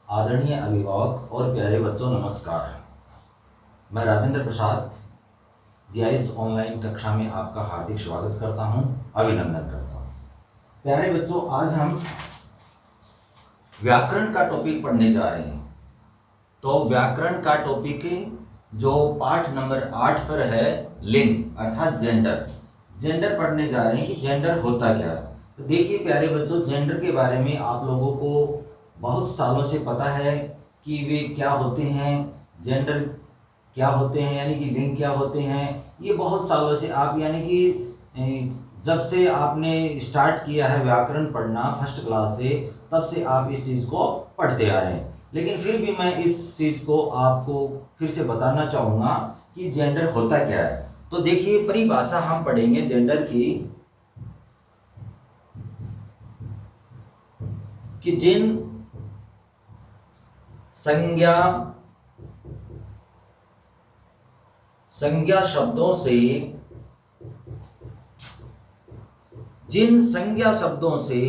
आदरणीय अभिभावक और प्यारे बच्चों, नमस्कार। मैं राजेंद्र प्रसाद जीआईएस ऑनलाइन कक्षा में आपका हार्दिक स्वागत करता हूं, अभिनंदन करता हूं। प्यारे बच्चों, आज हम व्याकरण का टॉपिक पढ़ने जा रहे हैं। तो व्याकरण का टॉपिक जो पाठ नंबर 8 पर है, लिंग अर्थात जेंडर पढ़ने जा रहे हैं कि जेंडर होता क्या है। तो देखिए प्यारे बच्चों, जेंडर के बारे में आप लोगों को बहुत सालों से पता है कि वे क्या होते हैं, जेंडर क्या होते हैं, यानी कि लिंग क्या होते हैं। ये बहुत सालों से आप यानी कि जब से आपने स्टार्ट किया है व्याकरण पढ़ना फर्स्ट क्लास से, तब से आप इस चीज़ को पढ़ते आ रहे हैं। लेकिन फिर भी मैं इस चीज़ को आपको फिर से बताना चाहूँगा कि जेंडर होता क्या है। तो देखिए, परिभाषा हम पढ़ेंगे जेंडर की कि जिन संज्ञा शब्दों से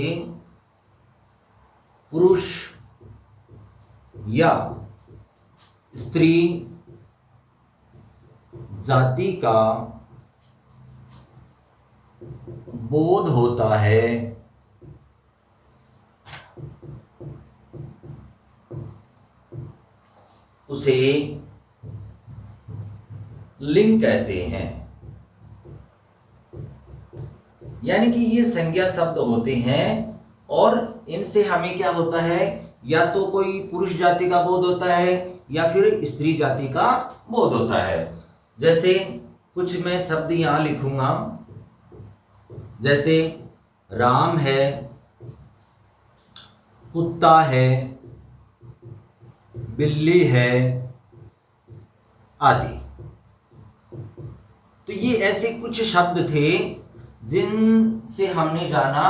पुरुष या स्त्री जाति का बोध होता है, उसे लिंग कहते हैं। यानी कि ये संज्ञा शब्द होते हैं और इनसे हमें क्या होता है, या तो कोई पुरुष जाति का बोध होता है या फिर स्त्री जाति का बोध होता है। जैसे कुछ मैं शब्द यहां लिखूंगा, जैसे राम है, कुत्ता है, बिल्ली है आदि। तो ये ऐसे कुछ शब्द थे जिनसे हमने जाना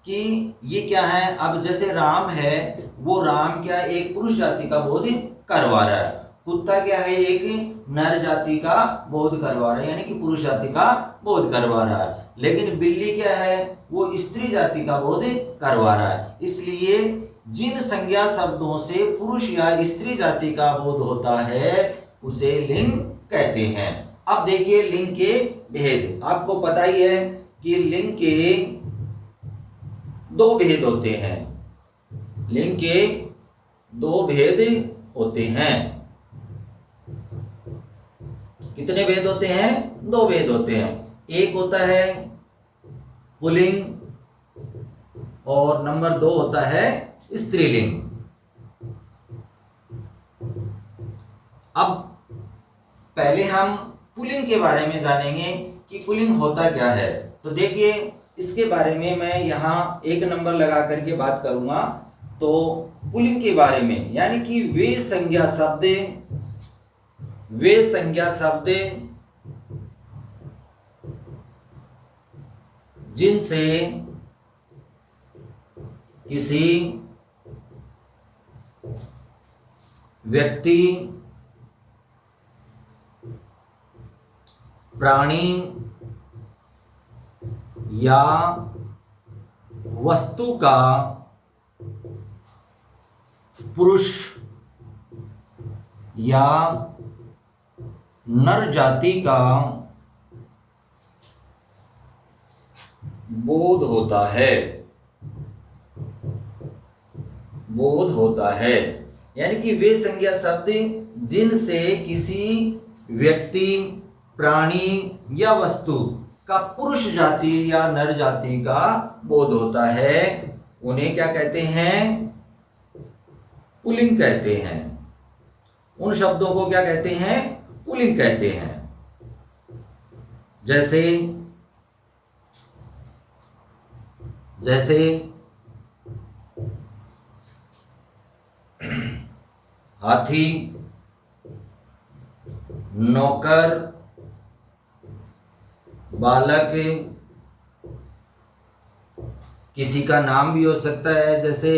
कि ये क्या है। अब जैसे राम है, वो राम क्या एक पुरुष जाति का बोध करवा रहा है। कुत्ता क्या है, एक नर जाति का बोध करवा रहा है, यानी कि पुरुष जाति का बोध करवा रहा है। लेकिन बिल्ली क्या है, वो स्त्री जाति का बोध करवा रहा है। इसलिए जिन संज्ञा शब्दों से पुरुष या स्त्री जाति का बोध होता है, उसे लिंग कहते हैं। अब देखिए लिंग के भेद। आपको पता ही है कि लिंग के दो भेद होते हैं। लिंग के दो भेद होते हैं। कितने भेद होते हैं? दो भेद होते हैं। एक होता है पुल्लिंग और नंबर 2 होता है स्त्रीलिंग। अब पहले हम पुल्लिंग के बारे में जानेंगे कि पुल्लिंग होता क्या है। तो देखिए, इसके बारे में मैं यहाँ 1 नंबर लगा करके बात करूंगा। तो पुल्लिंग के बारे में, यानी कि वे संज्ञा शब्द जिनसे किसी व्यक्ति, प्राणी या वस्तु का पुरुष या नर जाति का बोध होता है। यानी कि वे संज्ञा शब्द जिनसे किसी व्यक्ति, प्राणी या वस्तु का पुरुष जाति या नर जाति का बोध होता है, उन्हें क्या कहते हैं? पुल्लिंग कहते हैं। उन शब्दों को क्या कहते हैं? पुल्लिंग कहते हैं। जैसे हाथी, नौकर, बालक, किसी का नाम भी हो सकता है जैसे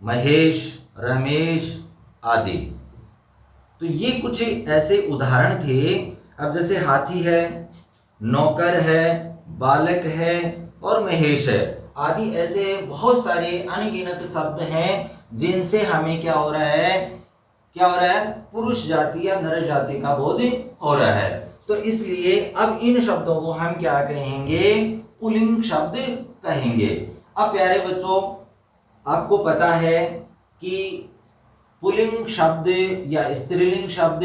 महेश, रमेश आदि। तो ये कुछ ऐसे उदाहरण थे। अब जैसे हाथी है, नौकर है, बालक है और महेश है आदि, ऐसे बहुत सारे अनगिनत शब्द हैं जिनसे हमें क्या हो रहा है, पुरुष जाति या नर जाति का बोध हो रहा है। तो इसलिए अब इन शब्दों को हम क्या कहेंगे, पुल्लिंग शब्द कहेंगे। अब प्यारे बच्चों, आपको पता है कि पुल्लिंग शब्द या स्त्रीलिंग शब्द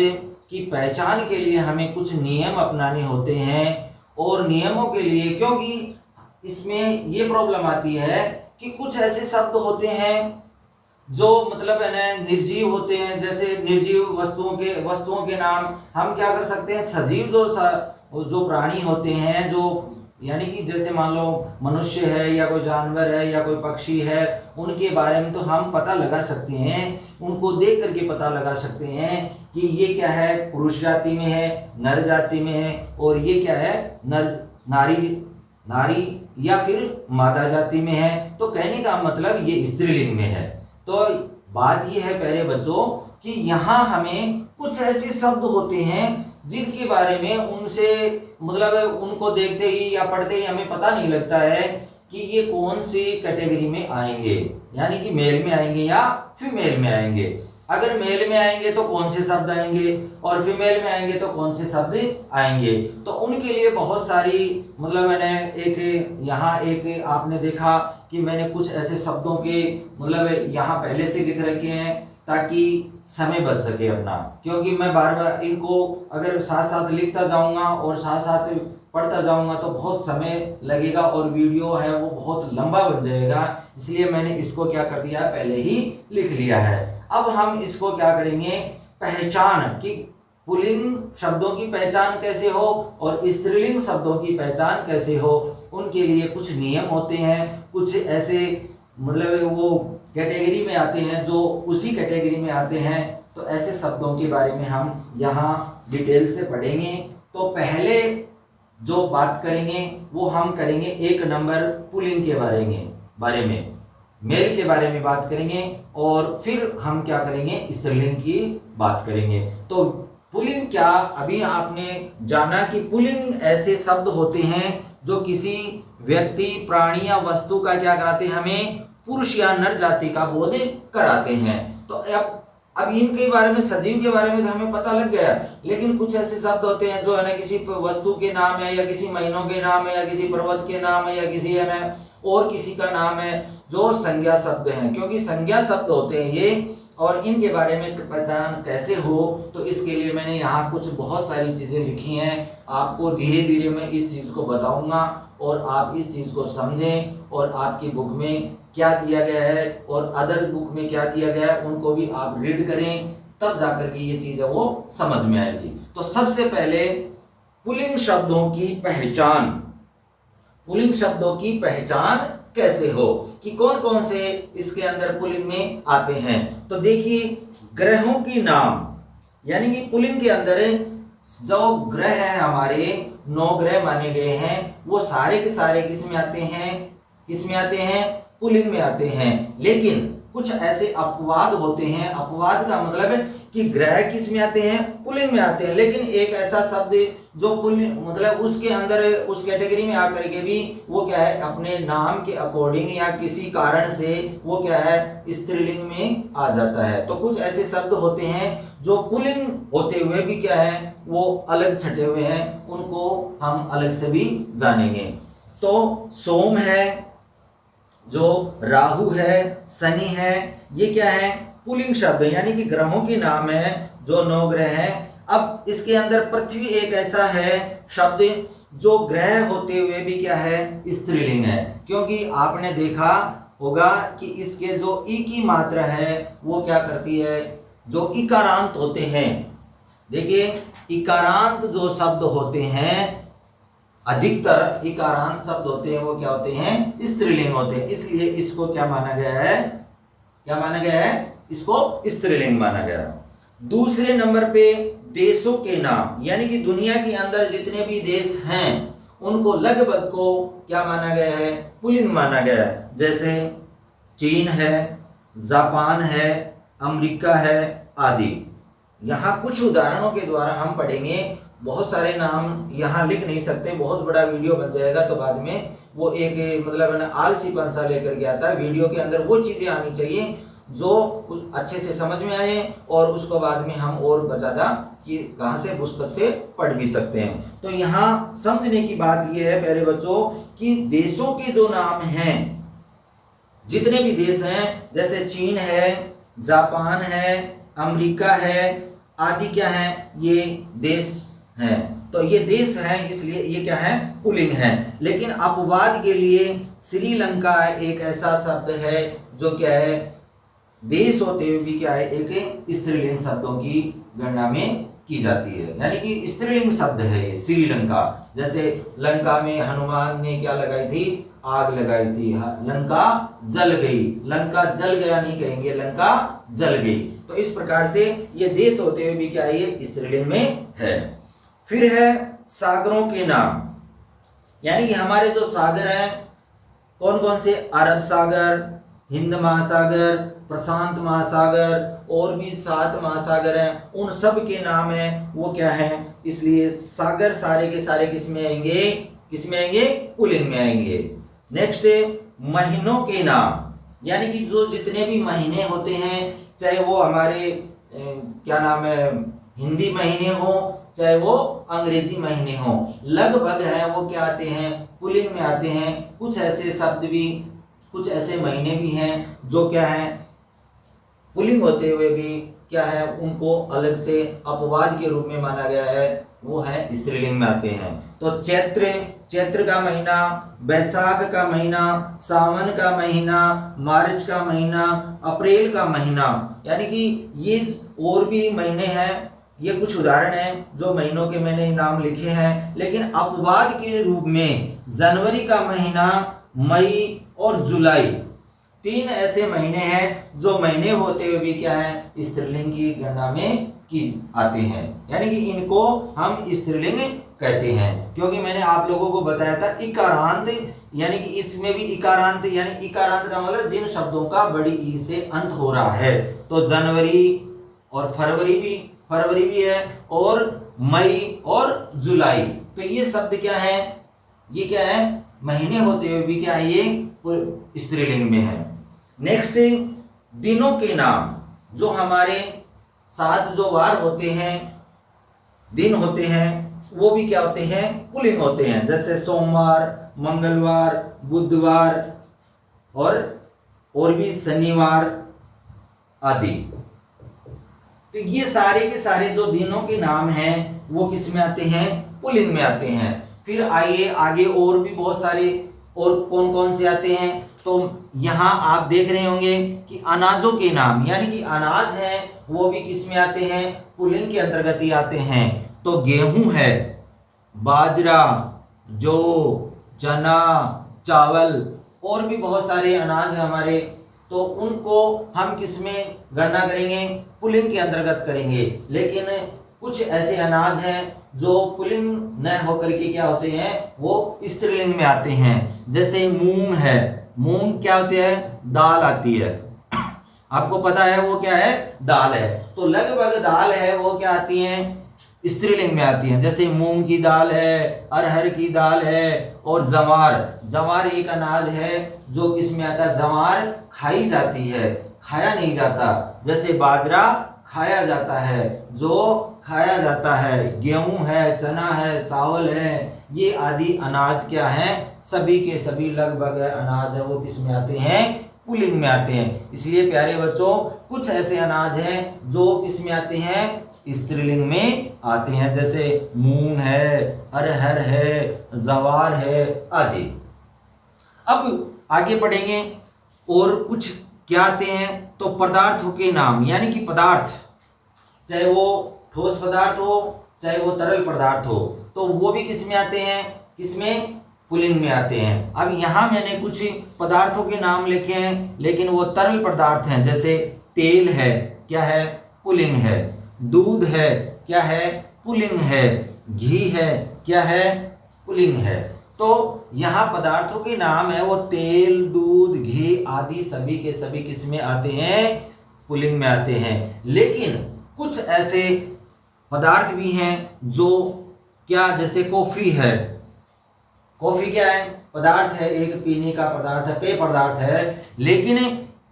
की पहचान के लिए हमें कुछ नियम अपनाने होते हैं, और नियमों के लिए, क्योंकि इसमें ये प्रॉब्लम आती है कि कुछ ऐसे शब्द होते हैं जो मतलब है ना निर्जीव होते हैं। जैसे निर्जीव वस्तुओं के नाम हम क्या कर सकते हैं, सजीव जो प्राणी होते हैं, जो यानी कि जैसे मान लो मनुष्य है या कोई जानवर है या कोई पक्षी है, उनके बारे में तो हम पता लगा सकते हैं, उनको देख करके पता लगा सकते हैं कि ये क्या है, पुरुष जाति में है, नर जाति में है, और ये क्या है, नारी या फिर मादा जाति में है। तो कहने का मतलब ये स्त्रीलिंग में है। तो बात ये है प्यारे बच्चों कि यहाँ हमें कुछ ऐसे शब्द होते हैं जिनके बारे में उनसे मतलब उनको देखते ही या पढ़ते ही हमें पता नहीं लगता है कि ये कौन सी कैटेगरी में आएंगे, यानी कि मेल में आएंगे या फीमेल में आएंगे। अगर मेल में आएंगे तो कौन से शब्द आएंगे, और फीमेल में आएंगे तो कौन से शब्द आएंगे। तो उनके लिए बहुत सारी मतलब मैंने यहाँ एक आपने देखा कि मैंने कुछ ऐसे शब्दों के मतलब यहाँ पहले से लिख रखे हैं ताकि समय बच सके अपना, क्योंकि मैं बार बार इनको अगर साथ साथ लिखता जाऊंगा और साथ साथ पढ़ता जाऊंगा तो बहुत समय लगेगा और वीडियो है वो बहुत लंबा बन जाएगा। इसलिए मैंने इसको क्या कर दिया, पहले ही लिख लिया है। अब हम इसको क्या करेंगे, पहचान कि पुल्लिंग शब्दों की पहचान कैसे हो और स्त्रीलिंग शब्दों की पहचान कैसे हो, उनके लिए कुछ नियम होते हैं। कुछ ऐसे मतलब वो कैटेगरी में आते हैं जो उसी कैटेगरी में आते हैं। तो ऐसे शब्दों के बारे में हम यहाँ डिटेल से पढ़ेंगे। तो पहले जो बात करेंगे वो हम करेंगे 1 नंबर पुल्लिंग के बारे में मेल के बारे में बात करेंगे, और फिर हम क्या करेंगे, स्त्रीलिंग की बात करेंगे। तो पुल्लिंग क्या, अभी आपने जाना कि पुल्लिंग ऐसे शब्द होते हैं जो किसी व्यक्ति, प्राणी या वस्तु का क्या कराते हैं, हमें पुरुष या नर जाति का बोध कराते हैं। तो अब इनके बारे में, सजीव के बारे में तो हमें पता लग गया, लेकिन कुछ ऐसे शब्द होते हैं जो है ना किसी वस्तु के नाम है या किसी महीनों के नाम है या किसी पर्वत के नाम है या किसी है ना और किसी का नाम है, जो संज्ञा शब्द हैं, क्योंकि संज्ञा शब्द होते हैं ये। और इनके बारे में पहचान कैसे हो, तो इसके लिए मैंने यहाँ कुछ बहुत सारी चीजें लिखी हैं। आपको धीरे धीरे मैं इस चीज को बताऊंगा और आप इस चीज को समझें, और आपकी बुक में क्या दिया गया है और अदर बुक में क्या दिया गया है उनको भी आप रीड करें, तब जाकर के ये चीज है वो समझ में आएगी। तो सबसे पहले पुल्लिंग शब्दों की पहचान, पुल्लिंग शब्दों की पहचान कैसे हो कि कौन कौन से इसके अंदर पुल्लिंग में आते हैं। तो देखिए, ग्रहों की नाम, यानी कि पुल्लिंग के अंदर जो ग्रह हैं हमारे 9 ग्रह माने गए हैं, वो सारे के सारे किस में आते हैं, पुल्लिंग में आते हैं। लेकिन कुछ ऐसे अपवाद होते हैं, अपवाद का मतलब है कि ग्रह किस में आते हैं, पुल्लिंग में आते हैं, लेकिन एक ऐसा शब्द जो पुल्लिंग मतलब उसके अंदर उस कैटेगरी में आकर के भी वो क्या है, अपने नाम के अकॉर्डिंग या किसी कारण से वो क्या है, स्त्रीलिंग में आ जाता है। तो कुछ ऐसे शब्द होते हैं जो पुल्लिंग होते हुए भी क्या है, वो अलग छटे हुए हैं, उनको हम अलग से भी जानेंगे। तो सोम है, जो राहु है, शनि है, ये क्या है, पुल्लिंग शब्द, यानी कि ग्रहों के नाम है जो 9 ग्रह हैं। अब इसके अंदर पृथ्वी एक ऐसा है शब्द जो ग्रह होते हुए भी क्या है, स्त्रीलिंग है, क्योंकि आपने देखा होगा कि इसके जो ई की मात्रा है वो क्या करती है, जो इकारांत होते हैं। देखिए, इकारांत जो शब्द होते हैं, अधिकतर इकारांत शब्द होते हैं वो क्या होते हैं, स्त्रीलिंग होते हैं। इसलिए इसको क्या माना गया है, इसको स्त्रीलिंग माना गया। दूसरे नंबर पे देशों के नाम, यानी कि दुनिया के अंदर जितने भी देश हैं उनको लगभग को क्या माना गया है, पुल्लिंग माना गया है। जैसे चीन है, जापान है, अमेरिका है आदि। यहाँ कुछ उदाहरणों के द्वारा हम पढ़ेंगे। बहुत सारे नाम यहाँ लिख नहीं सकते, बहुत बड़ा वीडियो बन जाएगा, तो बाद में वो एक मतलब आलसीपन सा लेकर के आता है। वीडियो के अंदर वो चीजें आनी चाहिए जो अच्छे से समझ में आए और उसको बाद में हम और ज़्यादा कि कहाँ से पुस्तक से पढ़ भी सकते हैं। तो यहाँ समझने की बात यह है प्यारे बच्चों कि देशों के जो नाम हैं, जितने भी देश हैं, जैसे चीन है, जापान है, अमेरिका है आदि, क्या है ये देश हैं। तो ये देश हैं, इसलिए ये क्या है पुल्लिंग है। लेकिन अपवाद के लिए श्रीलंका एक ऐसा शब्द है जो क्या है देश होते हुए भी क्या है एक स्त्रीलिंग शब्दों की गणना में की जाती है, यानी कि स्त्रीलिंग शब्द है ये श्रीलंका। जैसे लंका में हनुमान ने क्या लगाई थी, आग लगाई थी, लंका जल गई, लंका जल गया नहीं कहेंगे, लंका जल गई। तो इस प्रकार से ये देश होते हुए भी क्या है ये स्त्रीलिंग में है। फिर है सागरों के नाम, यानी कि हमारे जो सागर हैं कौन कौन से, अरब सागर, हिंद महासागर, प्रशांत महासागर और भी 7 महासागर हैं, उन सब के नाम हैं वो क्या है, इसलिए सागर सारे के सारे किस में आएंगे, किस में आएंगे पुल्लिंग में आएंगे। नेक्स्ट महीनों के नाम, यानी कि जो जितने भी महीने होते हैं, चाहे वो हमारे क्या नाम है हिंदी महीने हो चाहे वो अंग्रेजी महीने हो, लगभग है वो क्या आते हैं पुल्लिंग में आते हैं। कुछ ऐसे शब्द भी, कुछ ऐसे महीने भी हैं जो क्या है पुल्लिंग होते हुए भी क्या है उनको अलग से अपवाद के रूप में माना गया है, वो है स्त्रीलिंग में आते हैं। तो चैत्र का महीना, बैसाख का महीना, सावन का महीना, मार्च का महीना, अप्रैल का महीना, यानी कि ये और भी महीने हैं। ये कुछ उदाहरण हैं जो महीनों के मैंने नाम लिखे हैं, लेकिन अपवाद के रूप में जनवरी का महीना, मई और जुलाई 3 ऐसे महीने हैं जो महीने होते हुए भी क्या है स्त्रीलिंग की गणना में की आते हैं, यानी कि इनको हम स्त्रीलिंग कहते हैं। क्योंकि मैंने आप लोगों को बताया था इकारांत, यानी कि इसमें भी इकारांत, यानी इकारांत का मतलब जिन शब्दों का बड़ी ई से अंत हो रहा है। तो जनवरी और फरवरी भी है और मई और जुलाई, तो ये शब्द क्या है, ये क्या है महीने होते हुए भी क्या है ये स्त्रीलिंग में है। नेक्स्ट दिनों के नाम, जो हमारे 7 जो वार होते हैं, दिन होते हैं, वो भी क्या होते हैं पुल्लिंग होते हैं। जैसे सोमवार, मंगलवार, बुधवार और भी शनिवार आदि। तो ये सारे के सारे जो दिनों के नाम हैं वो किस में आते हैं पुल्लिंग में आते हैं। फिर आइए आगे और भी बहुत सारे और कौन कौन से आते हैं। तो यहाँ आप देख रहे होंगे कि अनाजों के नाम, यानी कि अनाज है वो भी किस में आते हैं पुल्लिंग के अंतर्गत ही आते हैं। तो गेहूं है, बाजरा, जौ, चना, चावल और भी बहुत सारे अनाज हैं हमारे, तो उनको हम किस में गणना करेंगे पुल्लिंग के अंतर्गत करेंगे। लेकिन कुछ ऐसे अनाज हैं जो पुल्लिंग न होकर के क्या होते हैं वो स्त्रीलिंग में आते हैं। जैसे मूंग है, मूंग क्या होती है दाल आती है, आपको पता है वो क्या है दाल है। तो लगभग दाल है वो क्या आती हैं स्त्रीलिंग में आती हैं। जैसे मूंग की दाल है, अरहर की दाल है और जवार एक अनाज है जो किस में आता है, जवार खाई जाती है, खाया नहीं जाता। जैसे बाजरा खाया जाता है, जो खाया जाता है, गेहूं है, चना है, चावल है, ये आदि अनाज क्या है सभी के सभी लगभग अनाज है वो किस में आते हैं पुल्लिंग में आते हैं। इसलिए प्यारे बच्चों कुछ ऐसे अनाज हैं जो किस में आते हैं स्त्रीलिंग में आते हैं। जैसे मूंग है, अरहर है, जवार है आदि। अब आगे पढ़ेंगे और कुछ क्या आते हैं। तो पदार्थों के नाम, यानी कि पदार्थ, चाहे वो ठोस पदार्थ हो चाहे वो तरल पदार्थ हो, तो वो भी किस में आते हैं, किसमें पुल्लिंग में आते हैं। अब यहाँ मैंने कुछ पदार्थों के नाम लिखे हैं लेकिन वो तरल पदार्थ हैं। जैसे तेल है, क्या है पुल्लिंग है। दूध है, क्या है पुल्लिंग है। घी है, क्या है पुल्लिंग है। तो यहाँ पदार्थों के नाम है वो तेल, दूध, घी आदि सभी के सभी किस में आते हैं पुल्लिंग में आते हैं। लेकिन कुछ ऐसे पदार्थ भी हैं जो क्या, जैसे कॉफी है, कॉफी क्या है पदार्थ है, एक पीने का पदार्थ है, पेय पदार्थ है, लेकिन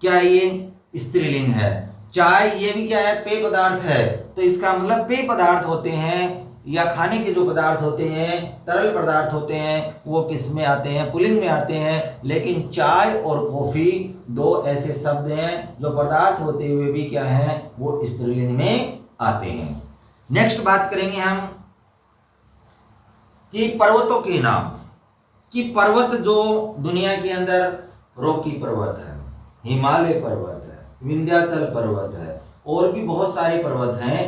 क्या ये स्त्रीलिंग है। चाय ये भी क्या है, पेय पदार्थ है, तो इसका मतलब पेय पदार्थ होते हैं या खाने के जो पदार्थ होते हैं, तरल पदार्थ होते हैं, वो किस में आते हैं, पुल्लिंग में आते हैं। लेकिन चाय और कॉफी दो ऐसे शब्द हैं जो पदार्थ होते हुए भी क्या है, वो स्त्रीलिंग में आते हैं। नेक्स्ट बात करेंगे हम कि पर्वतों के नाम, कि पर्वत जो दुनिया के अंदर रॉकी पर्वत है, हिमालय पर्वत है, विंध्याचल पर्वत है, और भी बहुत सारे पर्वत हैं।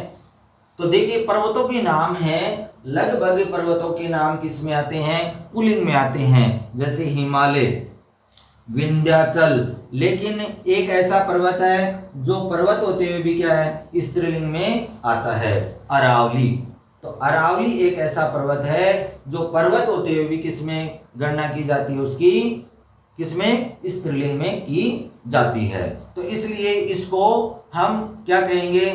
तो देखिए पर्वतों के नाम हैं, लगभग पर्वतों के नाम किस में आते हैं, पुल्लिंग में आते हैं, जैसे हिमालय, विंध्याचल। लेकिन एक ऐसा पर्वत है जो पर्वत होते हुए भी क्या है, स्त्रीलिंग में आता है, अरावली। तो अरावली एक ऐसा पर्वत है जो पर्वत होते हुए भी किस में गणना की जाती है, उसकी किसमें, स्त्रीलिंग में की जाती है। तो इसलिए इसको हम क्या कहेंगे,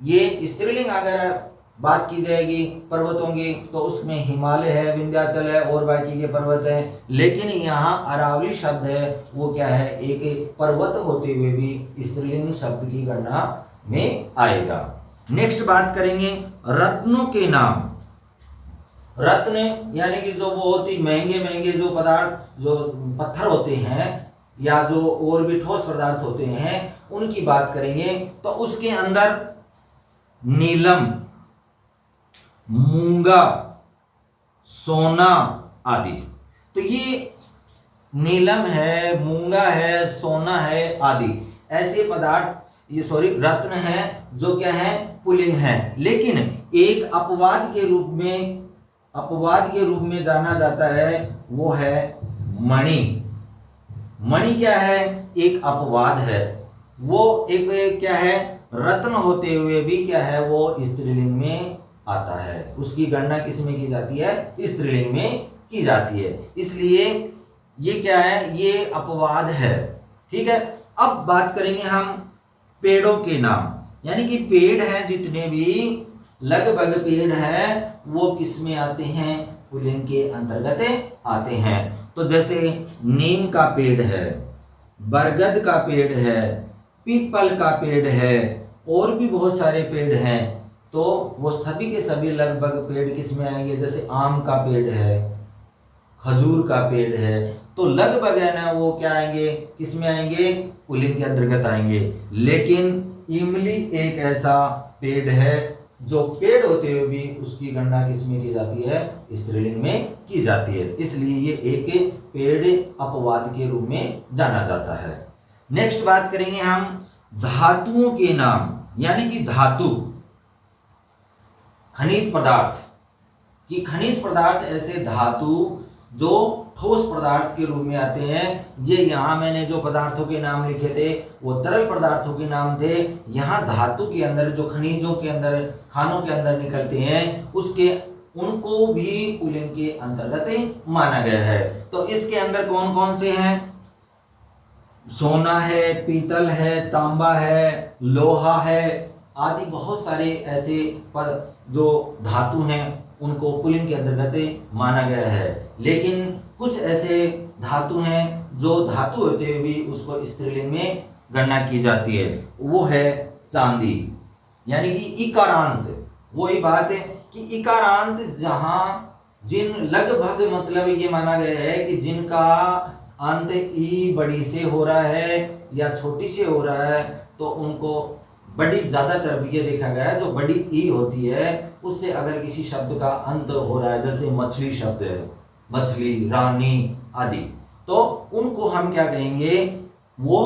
ये स्त्रीलिंग अगर बात की जाएगी पर्वतों की तो उसमें हिमालय है, विंध्याचल है और बाकी के पर्वत हैं। लेकिन यहाँ अरावली शब्द है, वो क्या है, एक पर्वत होते हुए भी स्त्रीलिंग शब्द की गणना में आएगा। नेक्स्ट बात करेंगे रत्नों के नाम। रत्न यानी कि जो बहुत ही महंगे महंगे जो पदार्थ, जो पत्थर होते हैं या जो और भी ठोस पदार्थ होते हैं, उनकी बात करेंगे तो उसके अंदर नीलम, मूंगा, सोना आदि। तो ये नीलम है, मूंगा है, सोना है आदि ऐसे पदार्थ, ये रत्न है जो क्या है, पुल्लिंग है। लेकिन एक अपवाद के रूप में जाना जाता है, वो है मणि। मणि क्या है, एक अपवाद है, वो एक क्या है, रत्न होते हुए भी क्या है, वो स्त्रीलिंग में आता है। उसकी गणना किस में की जाती है, स्त्रीलिंग में की जाती है। इसलिए ये क्या है, ये अपवाद है। ठीक है। अब बात करेंगे हम पेड़ों के नाम, यानी कि पेड़ हैं जितने भी लगभग पेड़ हैं वो किस में आते हैं, पुल्लिंग के अंतर्गत आते हैं। तो जैसे नीम का पेड़ है, बरगद का पेड़ है, पीपल का पेड़ है, और भी बहुत सारे पेड़ हैं। तो वो सभी के सभी लगभग पेड़ किस में आएंगे, जैसे आम का पेड़ है, खजूर का पेड़ है, तो लगभग है ना वो क्या आएंगे, किस में आएंगे, पुल्लिंग के अंतर्गत आएंगे। लेकिन इमली एक ऐसा पेड़ है जो पेड़ होते हुए भी उसकी गणना किस में की जाती है, स्त्रीलिंग में की जाती है। इसलिए ये एक पेड़ अपवाद के रूप में जाना जाता है। नेक्स्ट बात करेंगे हम धातुओं के नाम, यानी कि धातु, खनिज पदार्थ। कि खनिज पदार्थ ऐसे धातु जो ठोस पदार्थ के रूप में आते हैं। ये यहाँ मैंने जो पदार्थों के नाम लिखे थे वो तरल पदार्थों के नाम थे। यहाँ धातु के अंदर जो खनिजों के अंदर, खानों के अंदर निकलते हैं, उसके उनको भी पुल्लिंग के अंतर्गत माना गया है। तो इसके अंदर कौन कौन से हैं, सोना है, पीतल है, तांबा है, लोहा है आदि बहुत सारे ऐसे जो धातु हैं उनको पुल्लिंग के अंतर्गत माना गया है। लेकिन कुछ ऐसे धातु हैं जो धातु होते हुए भी उसको स्त्रीलिंग में गणना की जाती है, वो है चांदी, यानी कि इकारांत। वही बात है कि इकारांत जहां जिन लगभग मतलब ये माना गया है कि जिनका अंत ई बड़ी से हो रहा है या छोटी से हो रहा है, तो उनको बड़ी ज्यादातर ये देखा गया है जो बड़ी ई होती है उससे अगर किसी शब्द का अंत हो रहा है, जैसे मछली शब्द है, मछली, रानी आदि, तो उनको हम क्या कहेंगे, वो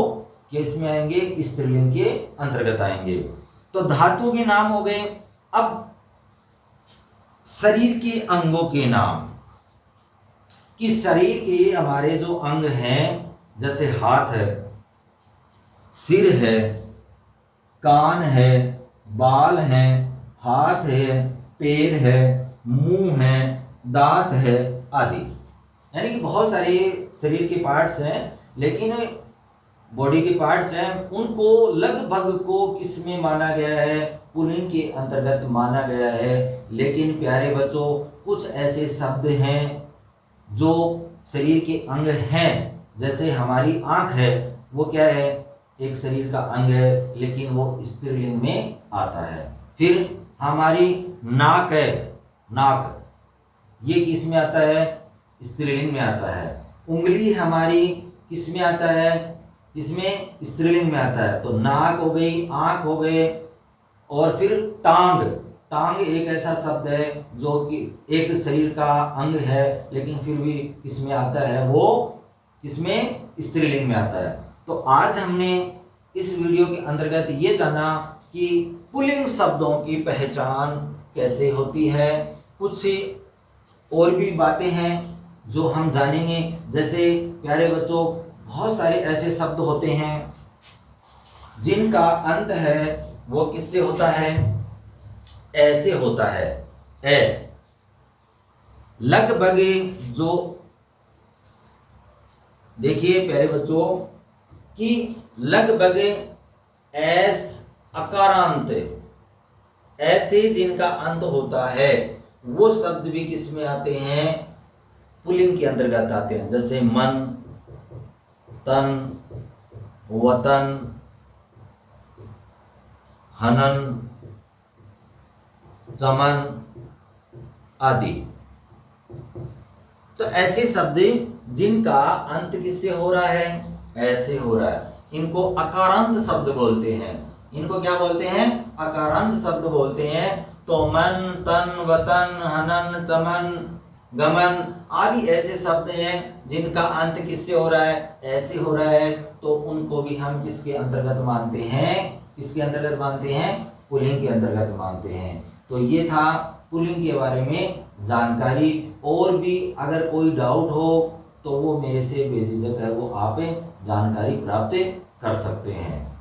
किस में आएंगे, स्त्रीलिंग के अंतर्गत आएंगे। तो धातु के नाम हो गए। अब शरीर के अंगों के नाम, कि शरीर के हमारे जो अंग हैं, जैसे हाथ है, सिर है, कान है, बाल हैं, हाथ है, पैर है, मुंह है, दांत है आदि, यानी कि बहुत सारे शरीर के पार्ट्स हैं, लेकिन बॉडी के पार्ट्स हैं, उनको लगभग को किस में माना गया है, पुल्लिंग के अंतर्गत माना गया है। लेकिन प्यारे बच्चों, कुछ ऐसे शब्द हैं जो शरीर के अंग हैं, जैसे हमारी आंख है, वो क्या है, एक शरीर का अंग है लेकिन वो स्त्रीलिंग में आता है। फिर हमारी नाक है, नाक ये किस में आता है? स्त्रीलिंग में आता है। उंगली हमारी किस में आता है? इसमें स्त्रीलिंग में आता है। तो नाक हो गई, आंख हो गए, और फिर टांग। टांग एक ऐसा शब्द है जो कि एक शरीर का अंग है लेकिन फिर भी किसमें आता है? वो किसमें? स्त्रीलिंग में आता है। तो आज हमने इस वीडियो के अंतर्गत ये जाना कि पुल्लिंग शब्दों की पहचान कैसे होती है। कुछ और भी बातें हैं जो हम जानेंगे। जैसे प्यारे बच्चों, बहुत सारे ऐसे शब्द होते हैं जिनका अंत है वो किससे होता है? ऐसे होता है, ए। लगभग जो देखिए प्यारे बच्चों कि लगभग एस अकारांत, ऐसे जिनका अंत होता है वो शब्द भी किस में आते हैं? पुल्लिंग के अंतर्गत आते हैं। जैसे मन, तन, वतन, हनन, चमन आदि। तो ऐसे शब्द जिनका अंत किससे हो रहा है? ऐसे हो रहा है, इनको अकारांत शब्द बोलते हैं। इनको क्या बोलते हैं? अकारांत शब्द बोलते हैं। तो मन, तन, वतन, हनन, चमन, गमन आदि ऐसे शब्द हैं जिनका अंत किससे हो रहा है? ऐसे हो रहा है। तो उनको भी हम किसके अंतर्गत मानते हैं? किसके अंतर्गत मानते हैं? पुल्लिंग के अंतर्गत मानते हैं। तो ये था पुल्लिंग के बारे में जानकारी। और भी अगर कोई डाउट हो तो वो मेरे से बेझिझक है, वो आप जानकारी प्राप्त कर सकते हैं।